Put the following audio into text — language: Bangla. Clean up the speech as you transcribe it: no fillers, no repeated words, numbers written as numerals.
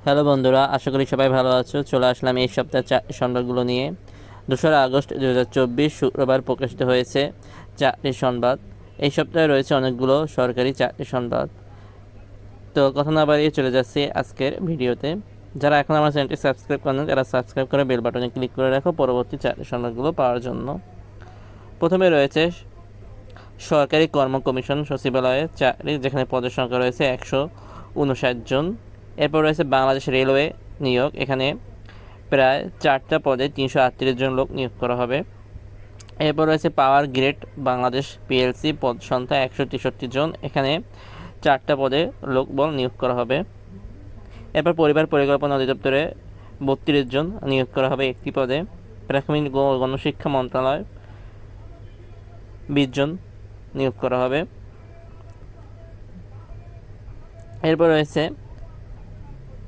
হ্যালো বন্ধুরা, আশা করি সবাই ভালো আছো। চলে আসলাম এই সপ্তাহের সংবাদগুলো নিয়ে। 2রা আগস্ট 2024 শুক্রবার প্রকাশিত হয়েছে চাকরির সংবাদ। এই সপ্তাহে রয়েছে অনেকগুলো সরকারি চাকরির সংবাদ। তো কথা না বাড়িয়ে চলে যাচ্ছি আজকের ভিডিওতে। যারা এখন আমার চ্যানেলটি সাবস্ক্রাইব করেন তারা সাবস্ক্রাইব করে বেল বাটনে ক্লিক করে রাখো পরবর্তী চাকরির সংবাদগুলো পাওয়ার জন্য। প্রথমে রয়েছে সরকারি কর্ম কমিশন সচিবালয়ে চাকরি, যেখানে পদের সংখ্যা রয়েছে 159 জন। এরপর রয়েছে বাংলাদেশ রেলওয়ে নিয়োগ, এখানে প্রায় 4টা পদে 338 জন লোক নিয়োগ করা হবে। এরপর রয়েছে পাওয়ার গ্রিড বাংলাদেশ পিএলসি, পদ সংখ্যা 163 জন, এখানে 4টা পদে লোকবল নিয়োগ করা হবে। এরপর পরিবার পরিকল্পনা অধিদপ্তরে 32 জন নিয়োগ করা হবে একটি পদে। প্রাথমিক গণশিক্ষা মন্ত্রণালয় 20 জন নিয়োগ করা হবে। এরপর রয়েছে